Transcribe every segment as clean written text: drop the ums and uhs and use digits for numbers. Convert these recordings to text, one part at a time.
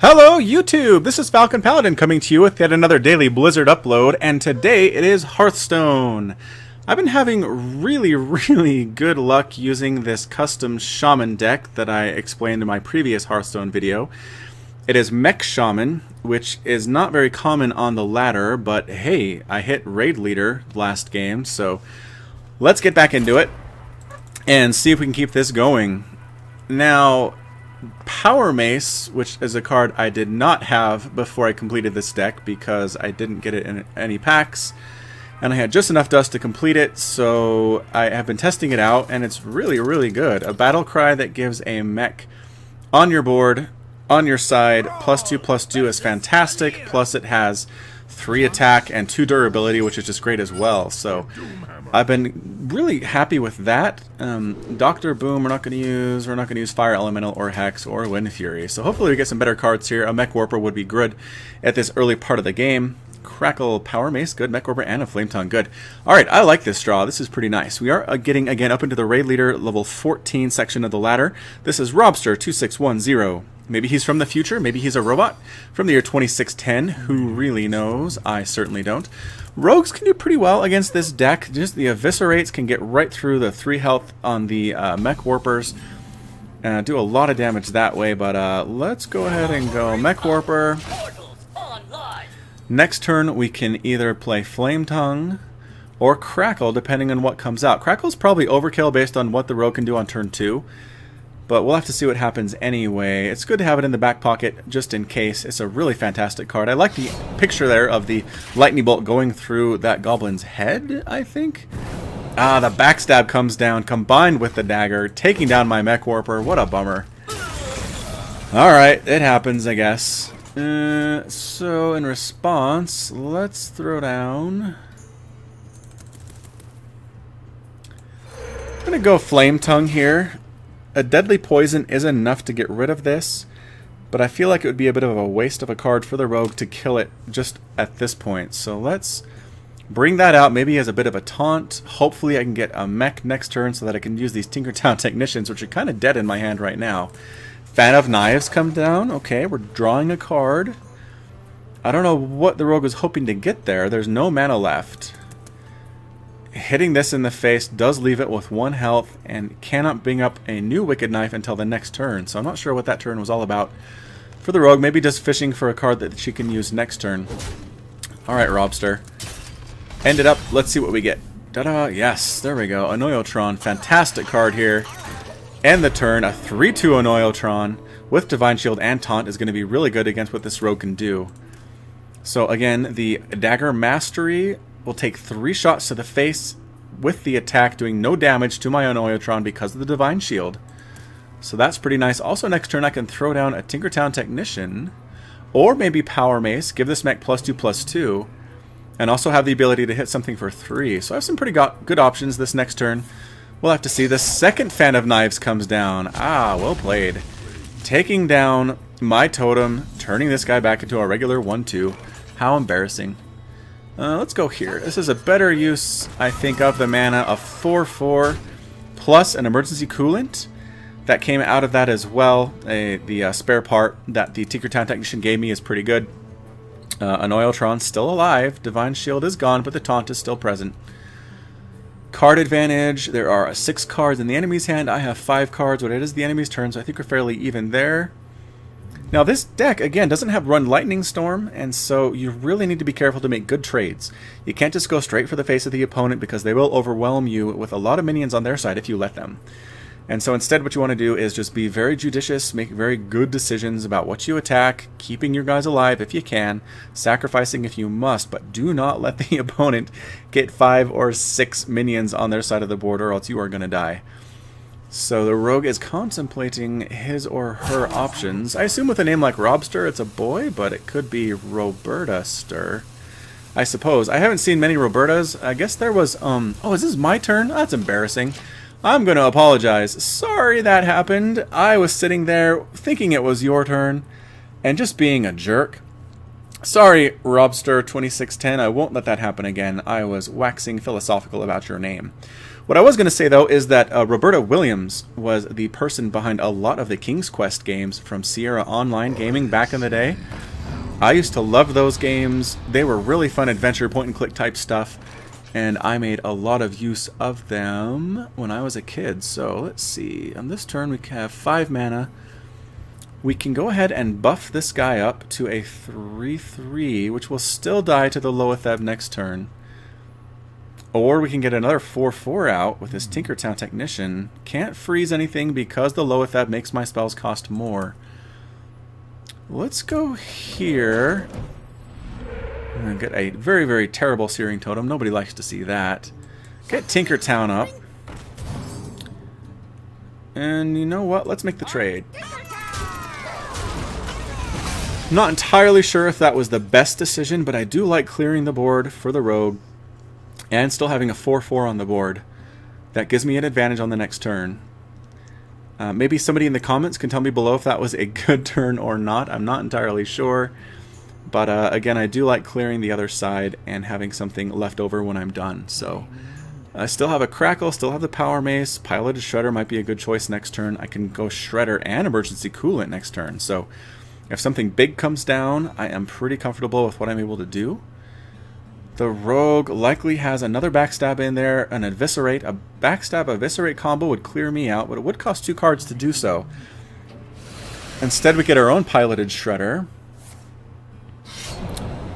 Hello YouTube, this is Falcon Paladin coming to you with yet another daily Blizzard upload, and today it is Hearthstone. I've been having really good luck using this custom Shaman deck that I explained in my previous Hearthstone video. It is Mech Shaman, which is not very common on the ladder, but hey, I hit Raid Leader last game, so let's get back into it and see if we can keep this going. Now, Power Mace, which is a card I did not have before I completed this deck because I didn't get it in any packs, and I had just enough dust to complete it, so I have been testing it out, and it's really good. A battle cry that gives a mech on your board, on your side, +2/+2 is fantastic, plus it has 3 attack and 2 durability, which is just great as well. So I've been really happy with that. Dr. Boom we're not going to use Fire Elemental or Hex or Wind Fury. So hopefully we get some better cards here. A Mech Warper would be good at this early part of the game. Crackle Power Mace, good. Mech Warper and a Flame Tongue, good. Alright, I like this draw. This is pretty nice. We are getting again up into the Raid Leader level 14 section of the ladder. This is Robster2610. Maybe he's from the future, maybe he's a robot from the year 2610. Who really knows? I certainly don't. Rogues can do pretty well against this deck. Just the Eviscerates can get right through the 3 health on the Mech Warpers. Do a lot of damage that way, but let's go ahead and go Mech Warper. Next turn we can either play Flame Tongue or Crackle, depending on what comes out. Crackle's probably overkill based on what the rogue can do on turn 2. But we'll have to see what happens anyway. It's good to have it in the back pocket just in case. It's a really fantastic card. I like the picture there of the lightning bolt going through that goblin's head, I think. The backstab comes down combined with the dagger, taking down my Mech Warper. What a bummer. Alright, it happens, I guess. So in response, let's throw down... I'm going to go Flame Tongue here. A Deadly Poison is enough to get rid of this, but I feel like it would be a bit of a waste of a card for the rogue to kill it just at this point. So let's bring that out, maybe as a bit of a taunt. Hopefully I can get a mech next turn so that I can use these Tinkertown Technicians, which are kind of dead in my hand right now. Fan of Knives come down. Okay, we're drawing a card. I don't know what the rogue was hoping to get there. There's no mana left. Hitting this in the face does leave it with 1 health and cannot bring up a new Wicked Knife until the next turn. So I'm not sure what that turn was all about for the rogue. Maybe just fishing for a card that she can use next turn. Alright, Robster. End it up. Let's see what we get. Ta-da! Yes, there we go. Anoyotron. Fantastic card here. End the turn. A 3/2 Anoyotron with Divine Shield and Taunt is going to be really good against what this rogue can do. So again, the Dagger Mastery will take 3 shots to the face with the attack, doing no damage to my Anoyotron because of the Divine Shield. So that's pretty nice. Also, next turn I can throw down a Tinkertown Technician, or maybe Power Mace, give this mech +2/+2, and also have the ability to hit something for 3. So I have some pretty good options this next turn. We'll have to see. The second Fan of Knives comes down. Ah, well played. Taking down my totem, turning this guy back into a regular 1/2. How embarrassing. Let's go here. This is a better use, I think, of the mana. A 4/4 plus an emergency coolant that came out of that as well. The spare part that the Tinkertown Technician gave me is pretty good. Anoyotron's still alive. Divine Shield is gone, but the taunt is still present. Card advantage. There are 6 cards in the enemy's hand. I have 5 cards, but it is the enemy's turn, so I think we're fairly even there. Now this deck, again, doesn't have Run Lightning Storm, and so you really need to be careful to make good trades. You can't just go straight for the face of the opponent because they will overwhelm you with a lot of minions on their side if you let them. And so instead what you want to do is just be very judicious, make very good decisions about what you attack, keeping your guys alive if you can, sacrificing if you must, but do not let the opponent get 5 or 6 minions on their side of the board or else you are going to die. So the rogue is contemplating his or her options. I assume with a name like Robster, it's a boy, but it could be Roberta-ster, I suppose. I haven't seen many Robertas. I guess there was, oh, is this my turn? That's embarrassing. I'm going to apologize. Sorry that happened. I was sitting there thinking it was your turn and just being a jerk. Sorry, Robster2610. I won't let that happen again. I was waxing philosophical about your name. What I was going to say, though, is that Roberta Williams was the person behind a lot of the King's Quest games from Sierra Online Gaming back in the day. I used to love those games. They were really fun adventure, point-and-click type stuff, and I made a lot of use of them when I was a kid. So, let's see. On this turn, we have 5 mana. We can go ahead and buff this guy up to a 3/3, which will still die to the Loetheb next turn. Or we can get another 4/4 out with this Tinkertown Technician. Can't freeze anything because the Loetheb makes my spells cost more. Let's go here. I'm going to get a very, very terrible Searing Totem. Nobody likes to see that. Get Tinkertown up. And you know what? Let's make the trade. I'm not entirely sure if that was the best decision, but I do like clearing the board for the rogue and still having a 4/4 on the board. That gives me an advantage on the next turn. Maybe somebody in the comments can tell me below if that was a good turn or not. I'm not entirely sure. But again, I do like clearing the other side and having something left over when I'm done. So I still have a Crackle, still have the Power Mace. Piloted Shredder might be a good choice next turn. I can go Shredder and Emergency Coolant next turn. So if something big comes down, I am pretty comfortable with what I'm able to do. The Rogue likely has another Backstab in there, an Eviscerate. A Backstab Eviscerate combo would clear me out, but it would cost 2 cards to do so. Instead, we get our own Piloted Shredder.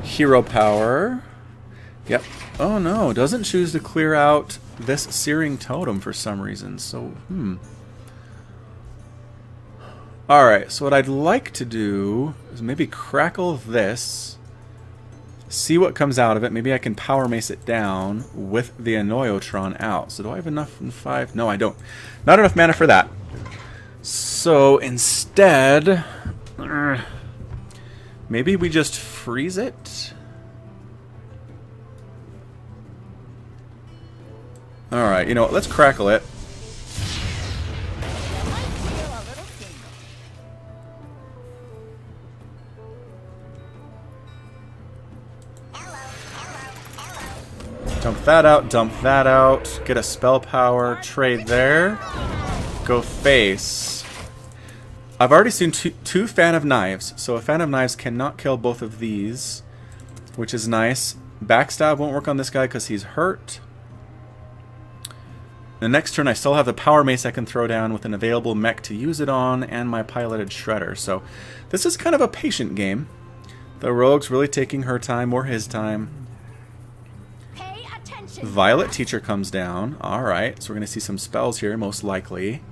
Hero Power. Yep. Oh no, doesn't choose to clear out this Searing Totem for some reason. So, Alright, so what I'd like to do is maybe Crackle this. See what comes out of it. Maybe I can Power Mace it down with the Annoyotron out. So do I have enough in 5? No, I don't. Not enough mana for that. So instead, maybe we just freeze it. Alright, you know what? Let's Crackle it. Dump that out, get a spell power, trade there, go face. I've already seen two Fan of Knives, so a Fan of Knives cannot kill both of these, which is nice. Backstab won't work on this guy because he's hurt. The next turn I still have the Power Mace I can throw down with an available mech to use it on, and my Piloted Shredder, so this is kind of a patient game. The Rogue's really taking her time, or his time. Violet Teacher comes down. Alright, so we're going to see some spells here, most likely.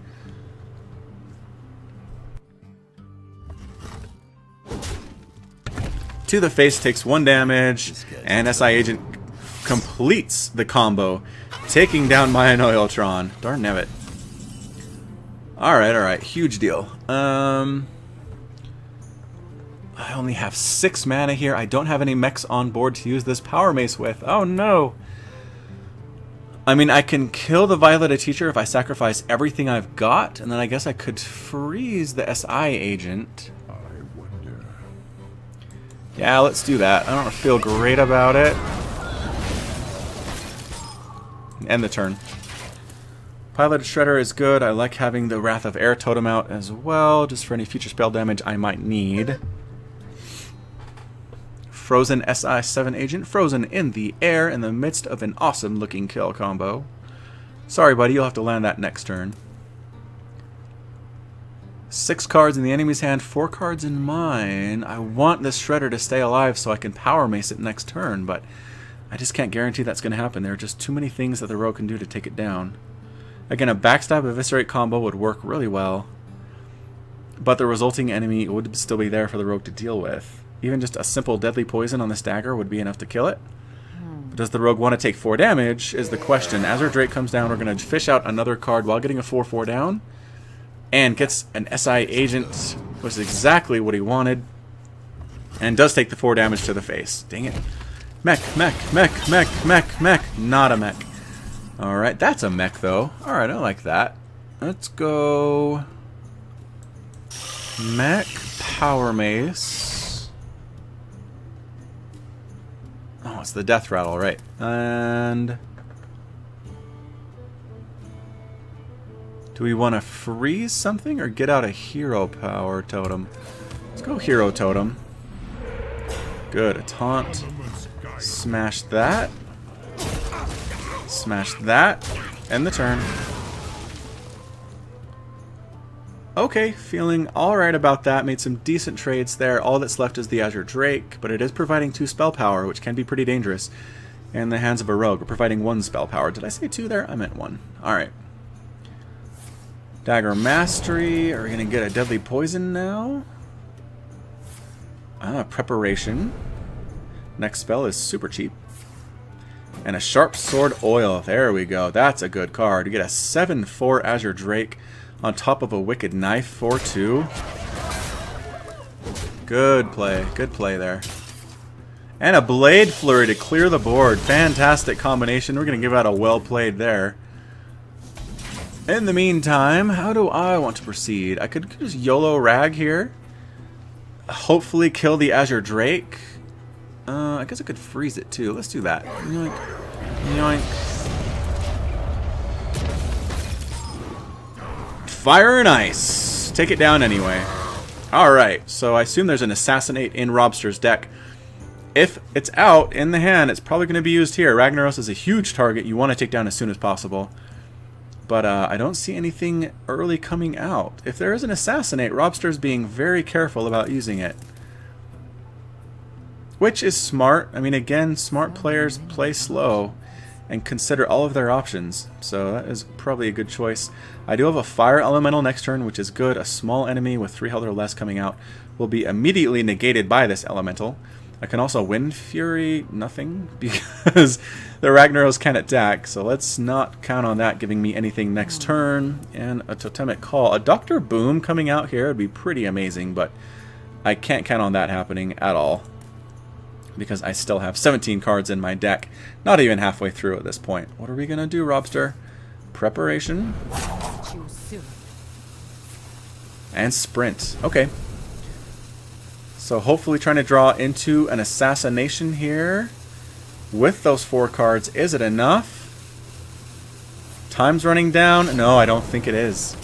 To the face takes 1 damage, and SI Agent completes the combo, taking down my Annoyotron. Darn nabbit. Alright, huge deal. I only have 6 mana here. I don't have any mechs on board to use this Power Mace with. Oh no! I mean, I can kill the Violet Teacher if I sacrifice everything I've got, and then I guess I could freeze the SI Agent. I wonder. Yeah, let's do that. I don't feel great about it. End the turn. Piloted Shredder is good. I like having the Wrath of Air Totem out as well, just for any future spell damage I might need. Frozen SI7 Agent, frozen in the air in the midst of an awesome looking kill combo. Sorry buddy, you'll have to land that next turn. 6 cards in the enemy's hand, 4 cards in mine. I want this Shredder to stay alive so I can Power Mace it next turn, but I just can't guarantee that's going to happen. There are just too many things that the Rogue can do to take it down. Again, a Backstab Eviscerate combo would work really well, but the resulting enemy would still be there for the Rogue to deal with. Even just a simple Deadly Poison on the Stagger would be enough to kill it. But does the Rogue want to take 4 damage is the question. As our Drake comes down, we're going to fish out another card while getting a 4/4 down. And gets an SI Agent, which is exactly what he wanted. And does take the 4 damage to the face. Dang it. Mech. Not a mech. Alright, that's a mech though. Alright, I like that. Let's go... Mech, Power Mace... Oh, it's the Death Rattle, right. And... Do we want to freeze something or get out a hero power totem? Let's go hero totem. Good, a taunt. Smash that. Smash that. End the turn. Okay, feeling alright about that. Made some decent trades there. All that's left is the Azure Drake, but it is providing 2 spell power, which can be pretty dangerous. In the hands of a rogue, we're providing 1 spell power. Did I say 2 there? I meant 1. Alright. Dagger Mastery. Are we going to get a Deadly Poison now? Preparation. Next spell is super cheap. And a Sharp Sword Oil. There we go. That's a good card. You get a 7/4 Azure Drake on top of a Wicked Knife 4/2. Good play. Good play there. And a Blade Flurry to clear the board. Fantastic combination. We're going to give out a well played there. In the meantime, how do I want to proceed? I could just YOLO Rag here. Hopefully kill the Azure Drake. I guess I could freeze it too. Let's do that. Yoink. Yoink. Fire and Ice. Take it down anyway. Alright, so I assume there's an Assassinate in Robster's deck. If it's out in the hand, it's probably going to be used here. Ragnaros is a huge target you want to take down as soon as possible. But I don't see anything early coming out. If there is an Assassinate, Robster's being very careful about using it. Which is smart. I mean, again, smart players play slow and consider all of their options. So that is probably a good choice. I do have a Fire Elemental next turn, which is good. A small enemy with 3 health or less coming out will be immediately negated by this Elemental. I can also Wind Fury, nothing, because the Ragnaros can attack, so let's not count on that giving me anything next turn. And a Totemic Call. A Dr. Boom coming out here would be pretty amazing, but I can't count on that happening at all, because I still have 17 cards in my deck, not even halfway through at this point. What are we going to do, Robster? Preparation. And Sprint. Okay. So hopefully trying to draw into an Assassination here with those 4 cards. Is it enough? Time's running down. No, I don't think it is.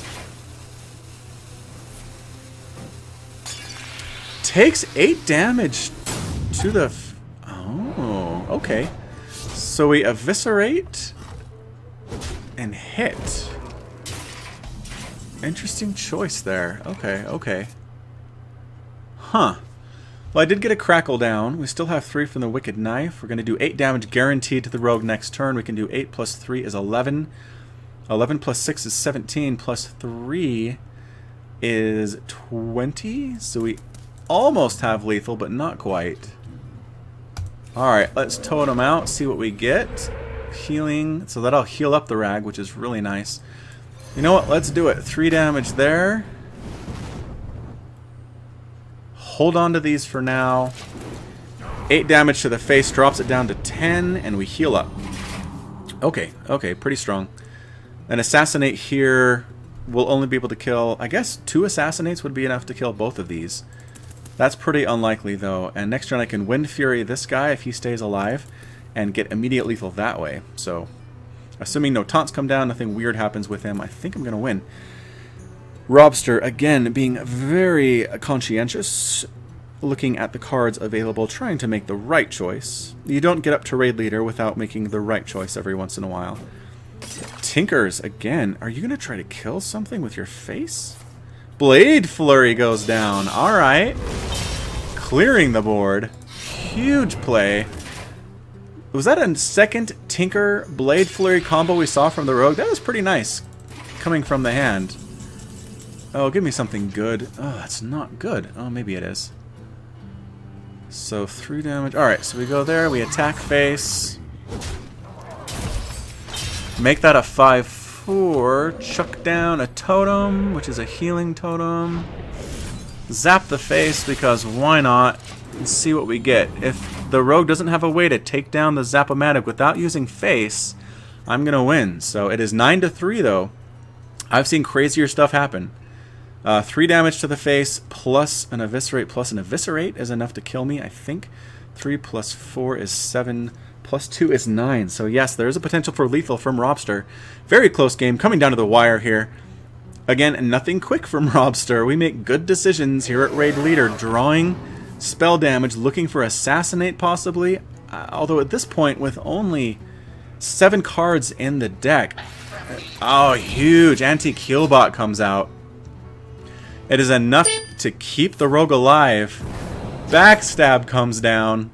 Takes 8 damage to the... Oh, okay. So we eviscerate and hit. Interesting choice there. Okay, okay. Huh. Well, I did get a Crackle down. We still have 3 from the Wicked Knife. We're going to do 8 damage guaranteed to the rogue next turn. We can do 8 plus 3 is 11. 11 plus 6 is 17. Plus 3 is 20. So we almost have lethal, but not quite. Alright, let's totem out, see what we get. Healing. So that'll heal up the Rag, which is really nice. You know what? Let's do it. 3 damage there. Hold on to these for now. 8 damage to the face, drops it down to 10, and we heal up. Okay, okay, pretty strong. An Assassinate here will only be able to kill... I guess 2 Assassinates would be enough to kill both of these. That's pretty unlikely, though. And next turn I can Wind Fury this guy if he stays alive, and get immediate lethal that way. So, assuming no taunts come down, nothing weird happens with him, I think I'm going to win. Robster, again, being very conscientious, looking at the cards available, trying to make the right choice. You don't get up to Raid Leader without making the right choice every once in a while. Tinkers, again, are you going to try to kill something with your face? Blade Flurry goes down. Alright. Clearing the board. Huge play. Was that a second Tinker Blade Flurry combo we saw from the Rogue? That was pretty nice, coming from the hand. Oh, give me something good. Oh, that's not good. Oh, maybe it is. So, 3 damage. Alright, so we go there, we attack face. Make that a 5/4. Chuck down a totem, which is a healing totem. Zap the face, because why not? And see what we get. If the rogue doesn't have a way to take down the Zap-O-Matic without using face, I'm going to win. So, it is 9-3, though. I've seen crazier stuff happen. 3 damage to the face, plus an eviscerate is enough to kill me, I think. 3 plus 4 is 7, plus 2 is 9. So yes, there is a potential for lethal from Robster. Very close game, coming down to the wire here. Again, nothing quick from Robster. We make good decisions here at Raid Leader. Drawing spell damage, looking for Assassinate possibly. Although at this point, with only 7 cards in the deck. Oh, huge. Anti-Keelbot comes out. It is enough to keep the rogue alive. Backstab comes down.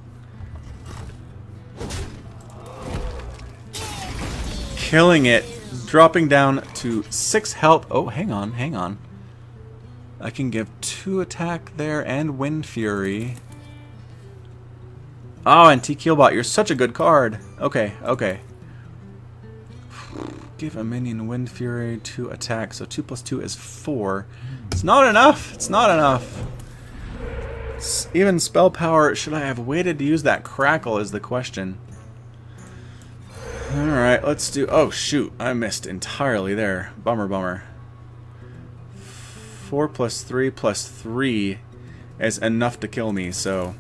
Killing it. Dropping down to 6 health. Oh, hang on. I can give 2 attack there and Wind Fury. Oh, and T-Keelbot, you're such a good card. Okay. Give a minion Wind Fury 2 attack, so 2 plus 2 is 4. It's not enough. Even spell power, should I have waited to use that Crackle is the question. Alright, let's do... Oh, shoot. I missed entirely there. Bummer. 4 plus 3 plus 3 is enough to kill me, so...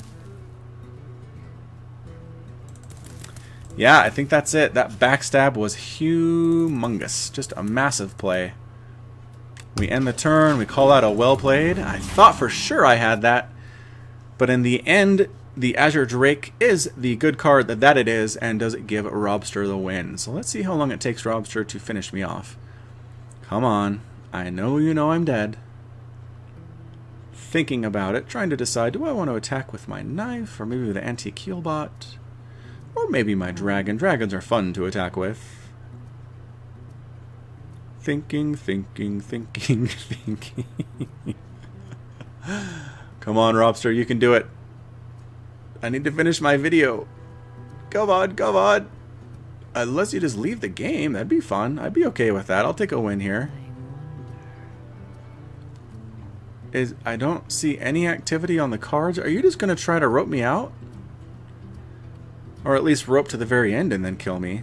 Yeah, I think that's it. That backstab was humongous. Just a massive play. We end the turn. We call out a well played. I thought for sure I had that. But in the end... The Azure Drake is the good card that it is, and does it give Robster the win. So let's see how long it takes Robster to finish me off. Come on. I know you know I'm dead. Thinking about it, trying to decide, do I want to attack with my knife, or maybe with the Anti-Keelbot, or maybe my dragon. Dragons are fun to attack with. Thinking. Come on, Robster, you can do it. I need to finish my video. Come on. Unless you just leave the game, that'd be fun. I'd be okay with that. I'll take a win here. I don't see any activity on the cards. Are you just going to try to rope me out? Or at least rope to the very end and then kill me?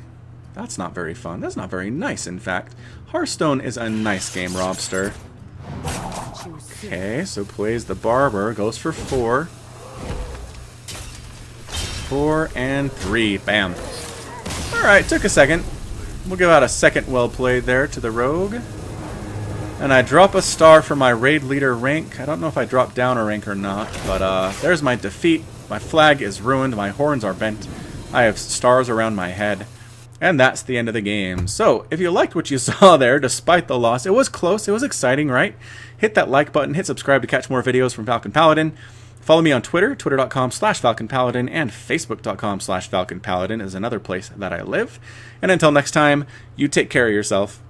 That's not very fun. That's not very nice, in fact. Hearthstone is a nice game, Robster. Okay, so plays the Barber. Goes for 4. 4 and 3. Bam. Alright, took a second. We'll give out a second well played there to the Rogue. And I drop a star for my Raid Leader rank. I don't know if I dropped down a rank or not, but there's my defeat. My flag is ruined. My horns are bent. I have stars around my head. And that's the end of the game. So, if you liked what you saw there, despite the loss, it was close. It was exciting, right? Hit that like button. Hit subscribe to catch more videos from Falcon Paladin. Follow me on Twitter, twitter.com/FalconPaladin, and Facebook.com/FalconPaladin is another place that I live. And until next time, you take care of yourself.